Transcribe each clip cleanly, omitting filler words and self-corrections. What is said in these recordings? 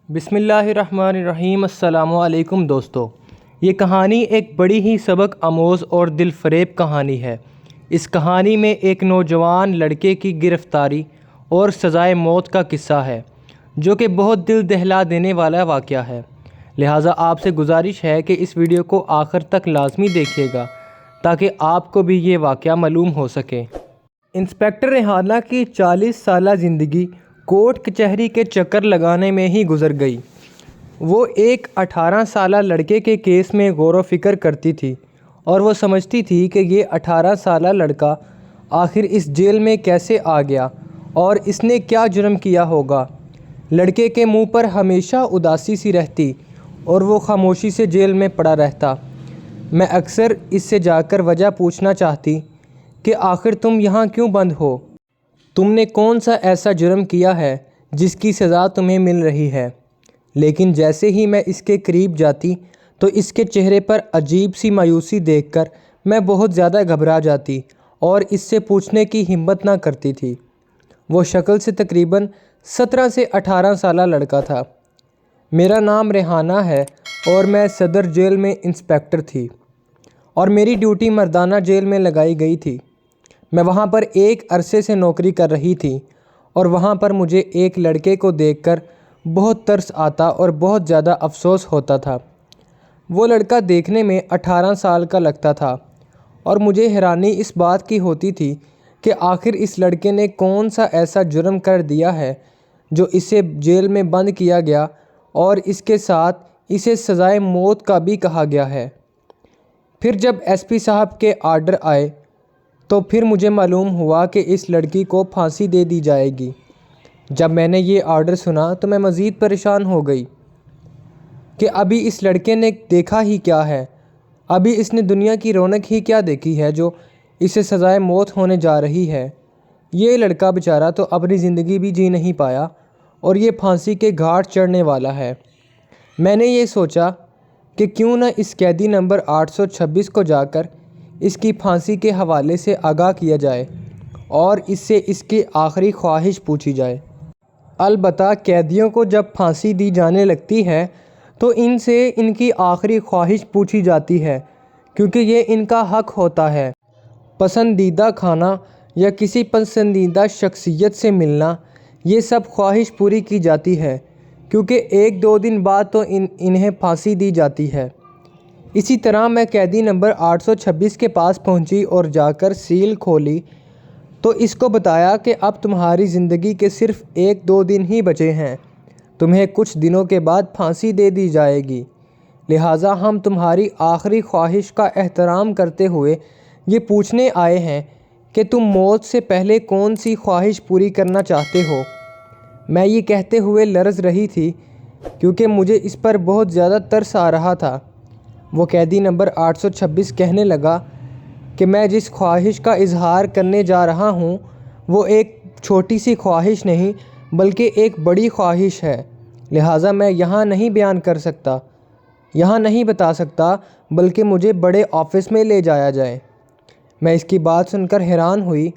بسم اللہ الرحمن الرحیم۔ السلام علیکم دوستو، یہ کہانی ایک بڑی ہی سبق آموز اور دل فریب کہانی ہے۔ اس کہانی میں ایک نوجوان لڑکے کی گرفتاری اور سزائے موت کا قصہ ہے، جو کہ بہت دل دہلا دینے والا واقعہ ہے۔ لہٰذا آپ سے گزارش ہے کہ اس ویڈیو کو آخر تک لازمی دیکھیے گا تاکہ آپ کو بھی یہ واقعہ معلوم ہو سکے۔ انسپکٹر ریحانہ کی 40 سالہ زندگی کورٹ کچہری کے چکر لگانے میں ہی گزر گئی۔ وہ ایک 18 سالہ لڑکے کے کیس میں غور و فکر کرتی تھی اور وہ سمجھتی تھی کہ یہ 18 سالہ لڑکا آخر اس جیل میں کیسے آ گیا اور اس نے کیا جرم کیا ہوگا۔ لڑکے کے منہ پر ہمیشہ اداسی سی رہتی اور وہ خاموشی سے جیل میں پڑا رہتا۔ میں اکثر اس سے جا کر وجہ پوچھنا چاہتی کہ آخر تم یہاں کیوں بند ہو؟ تم نے کون سا ایسا جرم کیا ہے جس کی سزا تمہیں مل رہی ہے؟ لیکن جیسے ہی میں اس کے قریب جاتی تو اس کے چہرے پر عجیب سی مایوسی دیکھ کر میں بہت زیادہ گھبرا جاتی اور اس سے پوچھنے کی ہمت نہ کرتی تھی۔ وہ شکل سے تقریباً 17 سے 18 سالہ لڑکا تھا۔ میرا نام ریحانہ ہے اور میں صدر جیل میں انسپکٹر تھی اور میری ڈیوٹی مردانہ جیل میں لگائی گئی تھی۔ میں وہاں پر ایک عرصے سے نوکری کر رہی تھی اور وہاں پر مجھے ایک لڑکے کو دیکھ کر بہت ترس آتا اور بہت زیادہ افسوس ہوتا تھا۔ وہ لڑکا دیکھنے میں 18 سال کا لگتا تھا اور مجھے حیرانی اس بات کی ہوتی تھی کہ آخر اس لڑکے نے کون سا ایسا جرم کر دیا ہے جو اسے جیل میں بند کیا گیا اور اس کے ساتھ اسے سزائے موت کا بھی کہا گیا ہے۔ پھر جب ایس پی صاحب کے آرڈر آئے تو پھر مجھے معلوم ہوا کہ اس لڑکی کو پھانسی دے دی جائے گی۔ جب میں نے یہ آرڈر سنا تو میں مزید پریشان ہو گئی کہ ابھی اس لڑکے نے دیکھا ہی کیا ہے، ابھی اس نے دنیا کی رونق ہی کیا دیکھی ہے جو اسے سزائے موت ہونے جا رہی ہے۔ یہ لڑکا بیچارہ تو اپنی زندگی بھی جی نہیں پایا اور یہ پھانسی کے گھاٹ چڑھنے والا ہے۔ میں نے یہ سوچا کہ کیوں نہ اس قیدی نمبر 826 کو جا کر اس کی پھانسی کے حوالے سے آگاہ کیا جائے اور اس سے اس کی آخری خواہش پوچھی جائے۔ البتہ قیدیوں کو جب پھانسی دی جانے لگتی ہے تو ان سے ان کی آخری خواہش پوچھی جاتی ہے، کیونکہ یہ ان کا حق ہوتا ہے۔ پسندیدہ کھانا یا کسی پسندیدہ شخصیت سے ملنا، یہ سب خواہش پوری کی جاتی ہے کیونکہ 1-2 دن بعد تو انہیں پھانسی دی جاتی ہے۔ اسی طرح میں قیدی نمبر 826 کے پاس پہنچی اور جا کر سیل کھولی تو اس کو بتایا کہ اب تمہاری زندگی کے صرف 1-2 دن ہی بچے ہیں، تمہیں کچھ دنوں کے بعد پھانسی دے دی جائے گی، لہٰذا ہم تمہاری آخری خواہش کا احترام کرتے ہوئے یہ پوچھنے آئے ہیں کہ تم موت سے پہلے کون سی خواہش پوری کرنا چاہتے ہو۔ میں یہ کہتے ہوئے لرز رہی تھی کیونکہ مجھے اس پر بہت زیادہ ترس آ رہا تھا۔ وہ قیدی نمبر 826 کہنے لگا کہ میں جس خواہش کا اظہار کرنے جا رہا ہوں وہ ایک چھوٹی سی خواہش نہیں بلکہ ایک بڑی خواہش ہے، لہٰذا میں یہاں نہیں بیان کر سکتا، یہاں نہیں بتا سکتا، بلکہ مجھے بڑے آفس میں لے جایا جائے۔ میں اس کی بات سن کر حیران ہوئی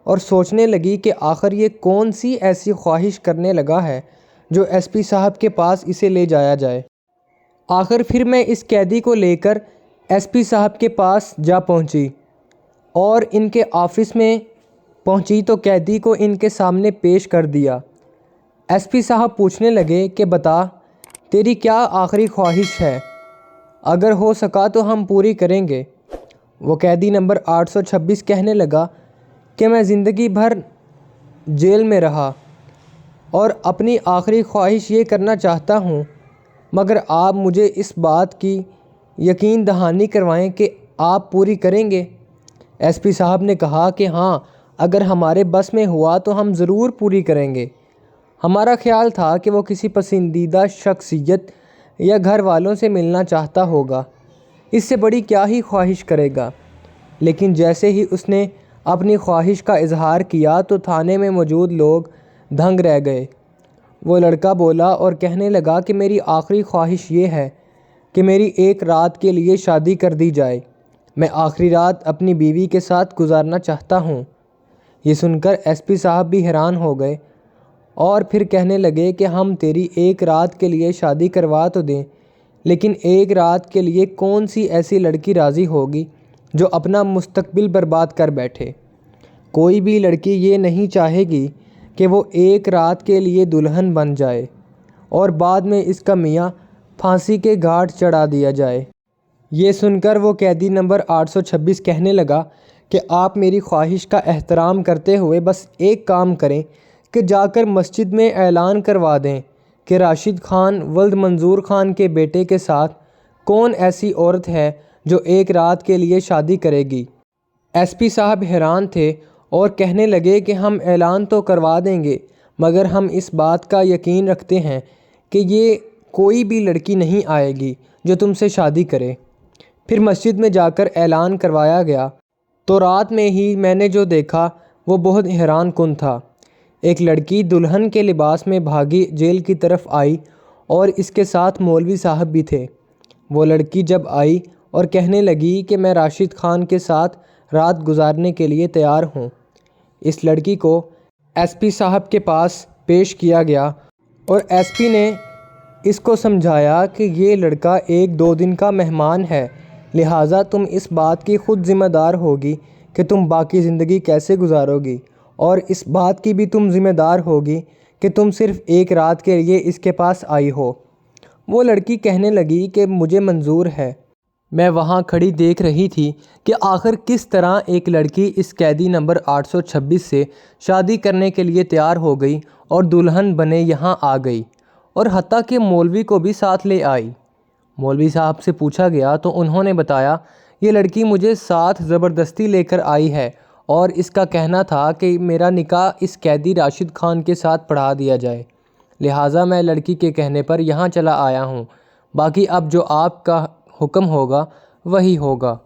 اور سوچنے لگی کہ آخر یہ کون سی ایسی خواہش کرنے لگا ہے جو ایس پی صاحب کے پاس اسے لے جایا جائے۔ آخر پھر میں اس قیدی کو لے کر ایس پی صاحب کے پاس جا پہنچی اور ان کے آفس میں پہنچی تو قیدی کو ان کے سامنے پیش کر دیا۔ ایس پی صاحب پوچھنے لگے کہ بتا تیری کیا آخری خواہش ہے، اگر ہو سکا تو ہم پوری کریں گے۔ وہ قیدی نمبر 826 کہنے لگا کہ میں زندگی بھر جیل میں رہا اور اپنی آخری خواہش یہ کرنا چاہتا ہوں، مگر آپ مجھے اس بات کی یقین دہانی کروائیں کہ آپ پوری کریں گے۔ ایس پی صاحب نے کہا کہ ہاں، اگر ہمارے بس میں ہوا تو ہم ضرور پوری کریں گے۔ ہمارا خیال تھا کہ وہ کسی پسندیدہ شخصیت یا گھر والوں سے ملنا چاہتا ہوگا، اس سے بڑی کیا ہی خواہش کرے گا۔ لیکن جیسے ہی اس نے اپنی خواہش کا اظہار کیا تو تھانے میں موجود لوگ دنگ رہ گئے۔ وہ لڑکا بولا اور کہنے لگا کہ میری آخری خواہش یہ ہے کہ میری ایک رات کے لیے شادی کر دی جائے، میں آخری رات اپنی بیوی کے ساتھ گزارنا چاہتا ہوں۔ یہ سن کر ایس پی صاحب بھی حیران ہو گئے اور پھر کہنے لگے کہ ہم تیری ایک رات کے لیے شادی کروا تو دیں، لیکن ایک رات کے لیے کون سی ایسی لڑکی راضی ہوگی جو اپنا مستقبل برباد کر بیٹھے؟ کوئی بھی لڑکی یہ نہیں چاہے گی کہ وہ ایک رات کے لیے دلہن بن جائے اور بعد میں اس کا میاں پھانسی کے گھاٹ چڑھا دیا جائے۔ یہ سن کر وہ قیدی نمبر 826 کہنے لگا کہ آپ میری خواہش کا احترام کرتے ہوئے بس ایک کام کریں کہ جا کر مسجد میں اعلان کروا دیں کہ راشد خان ولد منظور خان کے بیٹے کے ساتھ کون ایسی عورت ہے جو ایک رات کے لیے شادی کرے گی۔ ایس پی صاحب حیران تھے اور کہنے لگے کہ ہم اعلان تو کروا دیں گے، مگر ہم اس بات کا یقین رکھتے ہیں کہ یہ کوئی بھی لڑکی نہیں آئے گی جو تم سے شادی کرے۔ پھر مسجد میں جا کر اعلان کروایا گیا تو رات میں ہی میں نے جو دیکھا وہ بہت حیران کن تھا۔ ایک لڑکی دلہن کے لباس میں بھاگی جیل کی طرف آئی اور اس کے ساتھ مولوی صاحب بھی تھے۔ وہ لڑکی جب آئی اور کہنے لگی کہ میں راشد خان کے ساتھ رات گزارنے کے لیے تیار ہوں، اس لڑکی کو ایس پی صاحب کے پاس پیش کیا گیا اور ایس پی نے اس کو سمجھایا کہ یہ لڑکا 1-2 دن کا مہمان ہے، لہٰذا تم اس بات کی خود ذمہ دار ہوگی کہ تم باقی زندگی کیسے گزارو گی، اور اس بات کی بھی تم ذمہ دار ہوگی کہ تم صرف ایک رات کے لیے اس کے پاس آئی ہو۔ وہ لڑکی کہنے لگی کہ مجھے منظور ہے۔ میں وہاں کھڑی دیکھ رہی تھی کہ آخر کس طرح ایک لڑکی اس قیدی نمبر 826 سے شادی کرنے کے لیے تیار ہو گئی اور دلہن بنے یہاں آ گئی، اور حتیٰ کہ مولوی کو بھی ساتھ لے آئی۔ مولوی صاحب سے پوچھا گیا تو انہوں نے بتایا یہ لڑکی مجھے ساتھ زبردستی لے کر آئی ہے اور اس کا کہنا تھا کہ میرا نکاح اس قیدی راشد خان کے ساتھ پڑھا دیا جائے، لہٰذا میں لڑکی کے کہنے پر یہاں چلا آیا ہوں، باقی اب جو آپ کا حکم ہوگا وہی ہوگا۔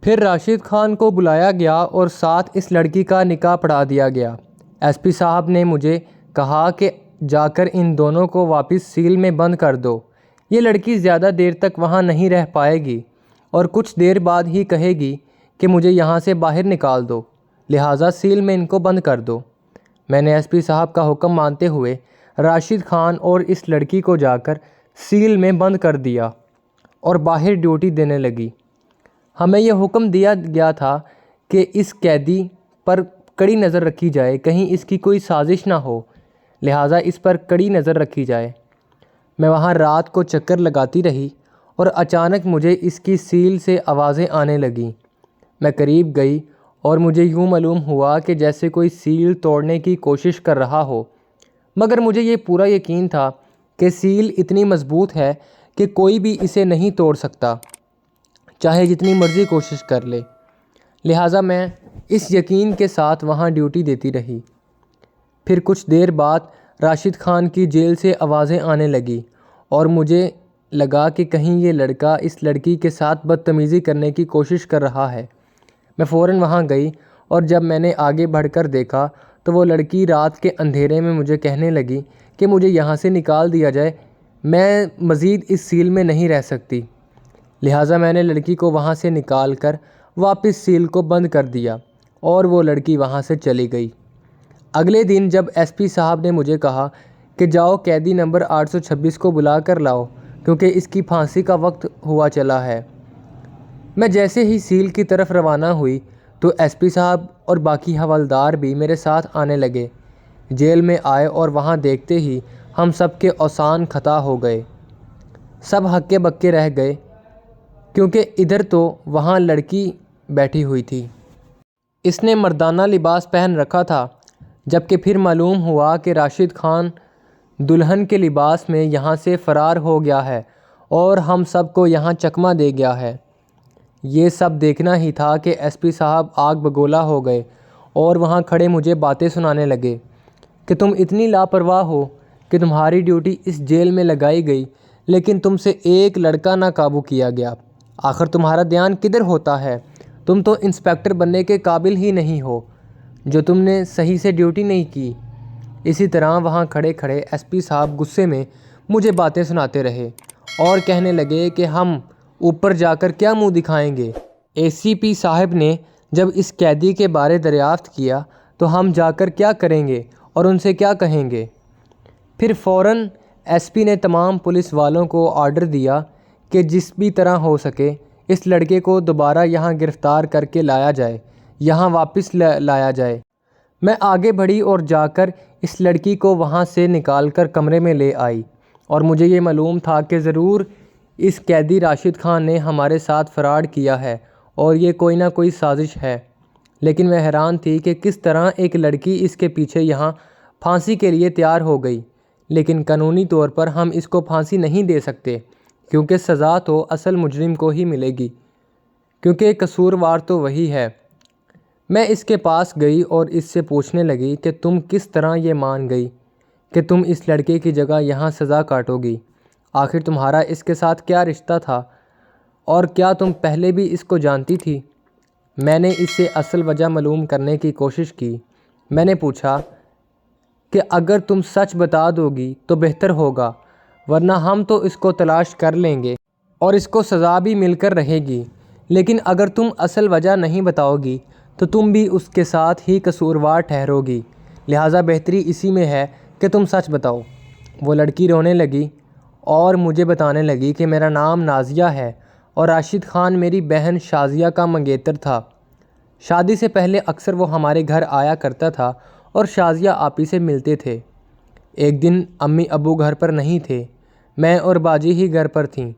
پھر راشد خان کو بلایا گیا اور ساتھ اس لڑکی کا نکاح پڑھا دیا گیا۔ ایس پی صاحب نے مجھے کہا کہ جا کر ان دونوں کو واپس سیل میں بند کر دو، یہ لڑکی زیادہ دیر تک وہاں نہیں رہ پائے گی اور کچھ دیر بعد ہی کہے گی کہ مجھے یہاں سے باہر نکال دو، لہٰذا سیل میں ان کو بند کر دو۔ میں نے ایس پی صاحب کا حکم مانتے ہوئے راشد خان اور اس لڑکی کو جا کر سیل میں بند کر دیا اور باہر ڈیوٹی دینے لگی۔ ہمیں یہ حکم دیا گیا تھا کہ اس قیدی پر کڑی نظر رکھی جائے، کہیں اس کی کوئی سازش نہ ہو، لہٰذا اس پر کڑی نظر رکھی جائے۔ میں وہاں رات کو چکر لگاتی رہی اور اچانک مجھے اس کی سیل سے آوازیں آنے لگیں۔ میں قریب گئی اور مجھے یوں معلوم ہوا کہ جیسے کوئی سیل توڑنے کی کوشش کر رہا ہو، مگر مجھے یہ پورا یقین تھا کہ سیل اتنی مضبوط ہے کہ کوئی بھی اسے نہیں توڑ سکتا، چاہے جتنی مرضی کوشش کر لے، لہٰذا میں اس یقین کے ساتھ وہاں ڈیوٹی دیتی رہی۔ پھر کچھ دیر بعد راشد خان کی جیل سے آوازیں آنے لگیں اور مجھے لگا کہ کہیں یہ لڑکا اس لڑکی کے ساتھ بدتمیزی کرنے کی کوشش کر رہا ہے۔ میں فوراً وہاں گئی اور جب میں نے آگے بڑھ کر دیکھا تو وہ لڑکی رات کے اندھیرے میں مجھے کہنے لگی کہ مجھے یہاں سے نکال دیا جائے، میں مزید اس سیل میں نہیں رہ سکتی، لہٰذا میں نے لڑکی کو وہاں سے نکال کر واپس سیل کو بند کر دیا اور وہ لڑکی وہاں سے چلی گئی۔ اگلے دن جب ایس پی صاحب نے مجھے کہا کہ جاؤ قیدی نمبر 826 کو بلا کر لاؤ کیونکہ اس کی پھانسی کا وقت ہوا چلا ہے، میں جیسے ہی سیل کی طرف روانہ ہوئی تو ایس پی صاحب اور باقی حوالدار بھی میرے ساتھ آنے لگے۔ جیل میں آئے اور وہاں دیکھتے ہی ہم سب کے اوسان خطا ہو گئے، سب ہکے بکے رہ گئے، کیونکہ ادھر تو وہاں لڑکی بیٹھی ہوئی تھی، اس نے مردانہ لباس پہن رکھا تھا، جبکہ پھر معلوم ہوا کہ راشد خان دلہن کے لباس میں یہاں سے فرار ہو گیا ہے اور ہم سب کو یہاں چکمہ دے گیا ہے۔ یہ سب دیکھنا ہی تھا کہ ایس پی صاحب آگ بگولا ہو گئے اور وہاں کھڑے مجھے باتیں سنانے لگے کہ تم اتنی لاپرواہ ہو کہ تمہاری ڈیوٹی اس جیل میں لگائی گئی لیکن تم سے ایک لڑکا نہ قابو کیا گیا، آخر تمہارا دھیان کدھر ہوتا ہے؟ تم تو انسپکٹر بننے کے قابل ہی نہیں ہو جو تم نے صحیح سے ڈیوٹی نہیں کی۔ اسی طرح وہاں کھڑے کھڑے ایس پی صاحب غصے میں مجھے باتیں سناتے رہے اور کہنے لگے کہ ہم اوپر جا کر کیا منہ دکھائیں گے۔ اے سی پی صاحب نے جب اس قیدی کے بارے دریافت کیا تو ہم جا کر کیا کریں گے اور ان سے کیا کہیں گے؟ پھر فوراً ایس پی نے تمام پولیس والوں کو آرڈر دیا کہ جس بھی طرح ہو سکے اس لڑکے کو دوبارہ یہاں گرفتار کر کے لایا جائے، یہاں واپس لایا جائے۔ میں آگے بڑھی اور جا کر اس لڑکی کو وہاں سے نکال کر کمرے میں لے آئی، اور مجھے یہ معلوم تھا کہ ضرور اس قیدی راشد خان نے ہمارے ساتھ فراڈ کیا ہے اور یہ کوئی نہ کوئی سازش ہے۔ لیکن میں حیران تھی کہ کس طرح ایک لڑکی اس کے پیچھے یہاں پھانسی کے لیے تیار ہو گئی، لیکن قانونی طور پر ہم اس کو پھانسی نہیں دے سکتے، کیونکہ سزا تو اصل مجرم کو ہی ملے گی، کیونکہ قصوروار تو وہی ہے۔ میں اس کے پاس گئی اور اس سے پوچھنے لگی کہ تم کس طرح یہ مان گئی کہ تم اس لڑکے کی جگہ یہاں سزا کاٹو گی؟ آخر تمہارا اس کے ساتھ کیا رشتہ تھا، اور کیا تم پہلے بھی اس کو جانتی تھی؟ میں نے اس سے اصل وجہ معلوم کرنے کی کوشش کی۔ میں نے پوچھا کہ اگر تم سچ بتا دو گی تو بہتر ہوگا، ورنہ ہم تو اس کو تلاش کر لیں گے اور اس کو سزا بھی مل کر رہے گی، لیکن اگر تم اصل وجہ نہیں بتاؤ گی تو تم بھی اس کے ساتھ ہی قصوروار ٹھہرو گی، لہٰذا بہتری اسی میں ہے کہ تم سچ بتاؤ۔ وہ لڑکی رونے لگی اور مجھے بتانے لگی کہ میرا نام نازیہ ہے اور راشد خان میری بہن شازیہ کا منگیتر تھا۔ شادی سے پہلے اکثر وہ ہمارے گھر آیا کرتا تھا اور شازیہ آپی سے ملتے تھے۔ ایک دن امی ابو گھر پر نہیں تھے، میں اور باجی ہی گھر پر تھیں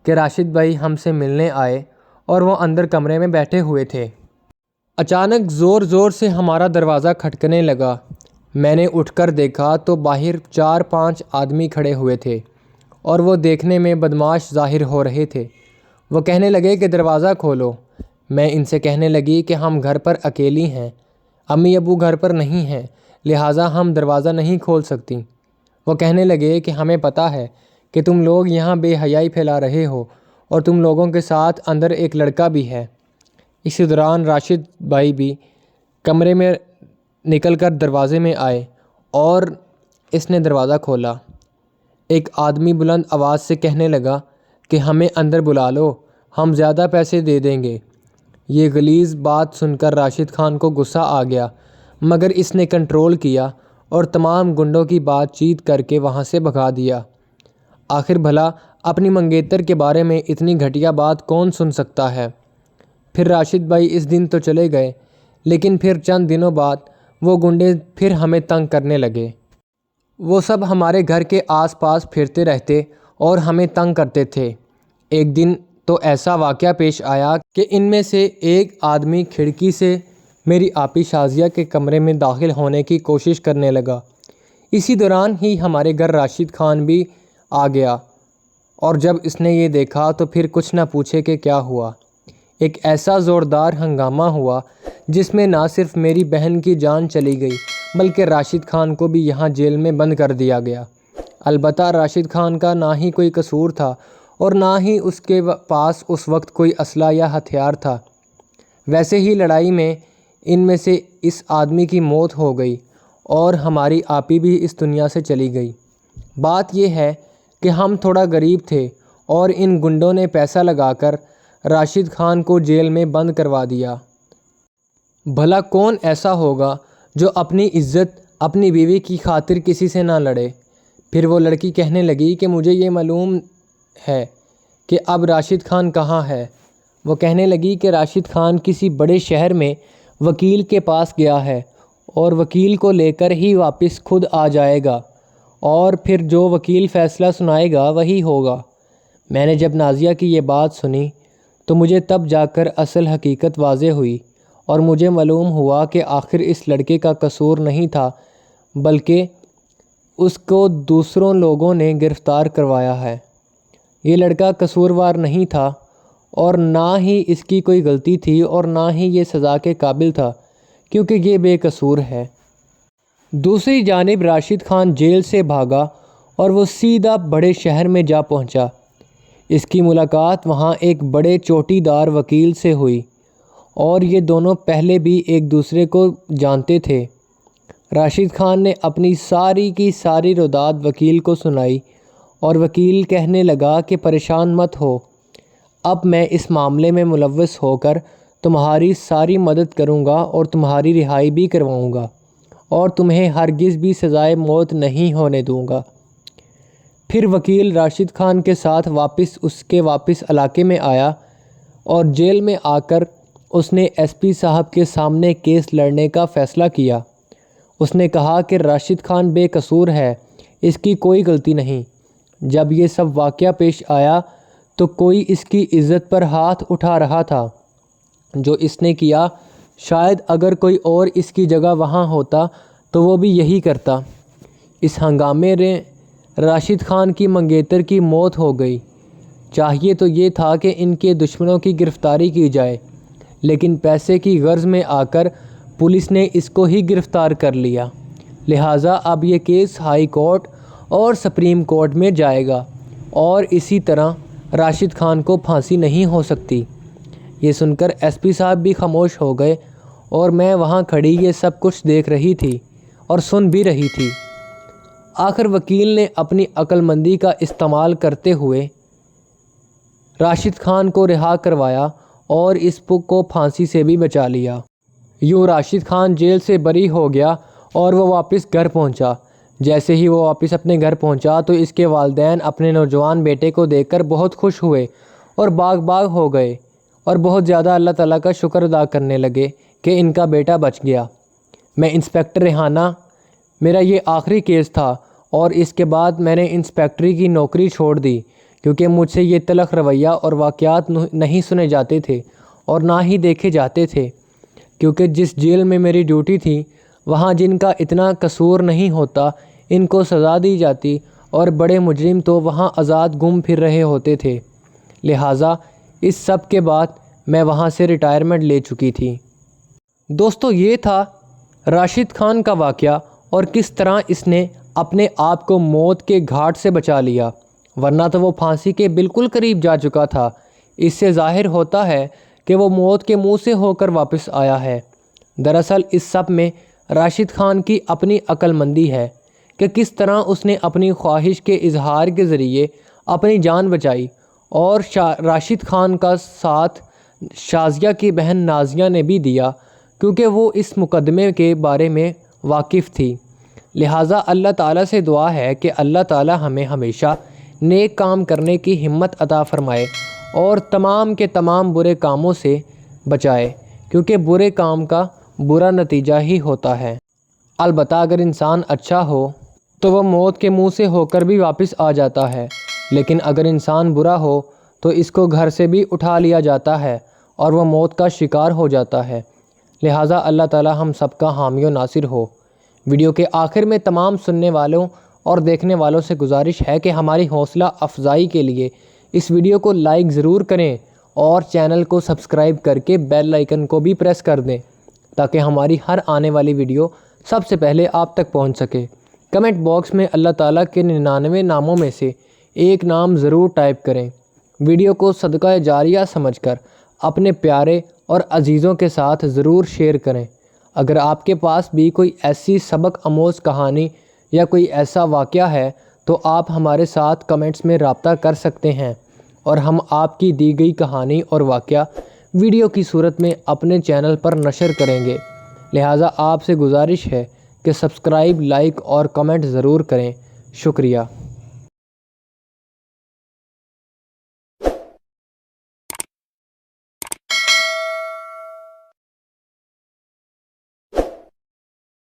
کہ راشد بھائی ہم سے ملنے آئے اور وہ اندر کمرے میں بیٹھے ہوئے تھے۔ اچانک زور زور سے ہمارا دروازہ کھٹکنے لگا۔ میں نے اٹھ کر دیکھا تو باہر 4-5 آدمی کھڑے ہوئے تھے اور وہ دیکھنے میں بدمعاش ظاہر ہو رہے تھے۔ وہ کہنے لگے کہ دروازہ کھولو۔ میں ان سے کہنے لگی کہ ہم گھر پر اکیلی ہیں، امی ابو گھر پر نہیں ہیں، لہٰذا ہم دروازہ نہیں کھول سکتی۔ وہ کہنے لگے کہ ہمیں پتہ ہے کہ تم لوگ یہاں بے حیائی پھیلا رہے ہو اور تم لوگوں کے ساتھ اندر ایک لڑکا بھی ہے۔ اسی دوران راشد بھائی بھی کمرے میں نکل کر دروازے میں آئے اور اس نے دروازہ کھولا۔ ایک آدمی بلند آواز سے کہنے لگا کہ ہمیں اندر بلا لو، ہم زیادہ پیسے دے دیں گے۔ یہ غلیظ بات سن کر راشد خان کو غصہ آ گیا، مگر اس نے کنٹرول کیا اور تمام گنڈوں کی بات چیت کر کے وہاں سے بھگا دیا۔ آخر بھلا اپنی منگیتر کے بارے میں اتنی گھٹیا بات کون سن سکتا ہے؟ پھر راشد بھائی اس دن تو چلے گئے، لیکن پھر چند دنوں بعد وہ گنڈے پھر ہمیں تنگ کرنے لگے۔ وہ سب ہمارے گھر کے آس پاس پھرتے رہتے اور ہمیں تنگ کرتے تھے۔ ایک دن تو ایسا واقعہ پیش آیا کہ ان میں سے ایک آدمی کھڑکی سے میری آپی شازیہ کے کمرے میں داخل ہونے کی کوشش کرنے لگا۔ اسی دوران ہی ہمارے گھر راشد خان بھی آ گیا، اور جب اس نے یہ دیکھا تو پھر کچھ نہ پوچھے کہ کیا ہوا۔ ایک ایسا زوردار ہنگامہ ہوا جس میں نہ صرف میری بہن کی جان چلی گئی بلکہ راشد خان کو بھی یہاں جیل میں بند کر دیا گیا۔ البتہ راشد خان کا نہ ہی کوئی قصور تھا اور نہ ہی اس کے پاس اس وقت کوئی اسلحہ یا ہتھیار تھا۔ ویسے ہی لڑائی میں ان میں سے اس آدمی کی موت ہو گئی اور ہماری آپی بھی اس دنیا سے چلی گئی۔ بات یہ ہے کہ ہم تھوڑا غریب تھے اور ان گنڈوں نے پیسہ لگا کر راشد خان کو جیل میں بند کروا دیا۔ بھلا کون ایسا ہوگا جو اپنی عزت، اپنی بیوی کی خاطر کسی سے نہ لڑے؟ پھر وہ لڑکی کہنے لگی کہ مجھے یہ معلوم ہے کہ اب راشد خان کہاں ہے۔ وہ کہنے لگی کہ راشد خان کسی بڑے شہر میں وکیل کے پاس گیا ہے اور وکیل کو لے کر ہی واپس خود آ جائے گا، اور پھر جو وکیل فیصلہ سنائے گا وہی ہوگا۔ میں نے جب نازیہ کی یہ بات سنی تو مجھے تب جا کر اصل حقیقت واضح ہوئی اور مجھے معلوم ہوا کہ آخر اس لڑکے کا قصور نہیں تھا بلکہ اس کو دوسروں لوگوں نے گرفتار کروایا ہے۔ یہ لڑکا قصوروار نہیں تھا اور نہ ہی اس کی کوئی غلطی تھی اور نہ ہی یہ سزا کے قابل تھا، کیونکہ یہ بے قصور ہے۔ دوسری جانب راشد خان جیل سے بھاگا اور وہ سیدھا بڑے شہر میں جا پہنچا۔ اس کی ملاقات وہاں ایک بڑے چوٹی دار وکیل سے ہوئی اور یہ دونوں پہلے بھی ایک دوسرے کو جانتے تھے۔ راشد خان نے اپنی ساری کی ساری روداد وکیل کو سنائی اور وکیل کہنے لگا کہ پریشان مت ہو، اب میں اس معاملے میں ملوث ہو کر تمہاری ساری مدد کروں گا اور تمہاری رہائی بھی کرواؤں گا، اور تمہیں ہرگز بھی سزائے موت نہیں ہونے دوں گا۔ پھر وکیل راشد خان کے ساتھ واپس علاقے میں آیا اور جیل میں آ کر اس نے ایس پی صاحب کے سامنے کیس لڑنے کا فیصلہ کیا۔ اس نے کہا کہ راشد خان بے قصور ہے، اس کی کوئی غلطی نہیں۔ جب یہ سب واقعہ پیش آیا تو کوئی اس کی عزت پر ہاتھ اٹھا رہا تھا۔ جو اس نے کیا، شاید اگر کوئی اور اس کی جگہ وہاں ہوتا تو وہ بھی یہی کرتا۔ اس ہنگامے میں راشد خان کی منگیتر کی موت ہو گئی۔ چاہیے تو یہ تھا کہ ان کے دشمنوں کی گرفتاری کی جائے، لیکن پیسے کی غرض میں آ کر پولیس نے اس کو ہی گرفتار کر لیا۔ لہٰذا اب یہ کیس ہائی کورٹ اور سپریم کورٹ میں جائے گا اور اسی طرح راشد خان کو پھانسی نہیں ہو سکتی۔ یہ سن کر ایس پی صاحب بھی خاموش ہو گئے اور میں وہاں کھڑی یہ سب کچھ دیکھ رہی تھی اور سن بھی رہی تھی۔ آخر وکیل نے اپنی عقل مندی کا استعمال کرتے ہوئے راشد خان کو رہا کروایا اور اس کو پھانسی سے بھی بچا لیا۔ یوں راشد خان جیل سے بری ہو گیا اور وہ واپس گھر پہنچا۔ جیسے ہی وہ واپس اپنے گھر پہنچا تو اس کے والدین اپنے نوجوان بیٹے کو دیکھ کر بہت خوش ہوئے اور باغ ہو گئے اور بہت زیادہ اللہ تعالیٰ کا شکر ادا کرنے لگے کہ ان کا بیٹا بچ گیا۔ میں انسپیکٹر ریحانہ، میرا یہ آخری کیس تھا اور اس کے بعد میں نے انسپیکٹری کی نوکری چھوڑ دی، کیونکہ مجھ سے یہ تلخ رویہ اور واقعات نہیں سنے جاتے تھے اور نہ ہی دیکھے جاتے تھے، کیونکہ جس جیل میں میری ڈیوٹی تھی وہاں جن کا اتنا قصور نہیں ہوتا ان کو سزا دی جاتی اور بڑے مجرم تو وہاں آزاد گم پھر رہے ہوتے تھے۔ لہٰذا اس سب کے بعد میں وہاں سے ریٹائرمنٹ لے چکی تھی۔ دوستو، یہ تھا راشد خان کا واقعہ اور کس طرح اس نے اپنے آپ کو موت کے گھاٹ سے بچا لیا، ورنہ تو وہ پھانسی کے بالکل قریب جا چکا تھا۔ اس سے ظاہر ہوتا ہے کہ وہ موت کے منہ سے ہو کر واپس آیا ہے۔ دراصل اس سب میں راشد خان کی اپنی عقل مندی ہے کہ کس طرح اس نے اپنی خواہش کے اظہار کے ذریعے اپنی جان بچائی، اور راشد خان کا ساتھ شازیہ کی بہن نازیہ نے بھی دیا، کیونکہ وہ اس مقدمے کے بارے میں واقف تھی۔ لہٰذا اللہ تعالیٰ سے دعا ہے کہ اللہ تعالیٰ ہمیں ہمیشہ نیک کام کرنے کی ہمت عطا فرمائے اور تمام کے تمام برے کاموں سے بچائے، کیونکہ برے کام کا برا نتیجہ ہی ہوتا ہے۔ البتہ اگر انسان اچھا ہو تو وہ موت کے منہ سے ہو کر بھی واپس آ جاتا ہے، لیکن اگر انسان برا ہو تو اس کو گھر سے بھی اٹھا لیا جاتا ہے اور وہ موت کا شکار ہو جاتا ہے۔ لہٰذا اللہ تعالیٰ ہم سب کا حامی و ناصر ہو۔ ویڈیو کے آخر میں تمام سننے والوں اور دیکھنے والوں سے گزارش ہے کہ ہماری حوصلہ افزائی کے لیے اس ویڈیو کو لائک ضرور کریں اور چینل کو سبسکرائب کر کے بیل آئیکن کو بھی پریس کر دیں تاکہ ہماری ہر آنے والی ویڈیو سب سے پہلے آپ تک پہنچ سکے۔ کمنٹ باکس میں اللہ تعالیٰ کے 99 ناموں میں سے ایک نام ضرور ٹائپ کریں۔ ویڈیو کو صدقہ جاریہ سمجھ کر اپنے پیارے اور عزیزوں کے ساتھ ضرور شیئر کریں۔ اگر آپ کے پاس بھی کوئی ایسی سبق آموز کہانی یا کوئی ایسا واقعہ ہے تو آپ ہمارے ساتھ کمنٹس میں رابطہ کر سکتے ہیں اور ہم آپ کی دی گئی کہانی اور واقعہ ویڈیو کی صورت میں اپنے چینل پر نشر کریں گے۔ لہٰذا آپ سے گزارش ہے کہ سبسکرائب، لائک اور کمنٹ ضرور کریں۔ شکریہ۔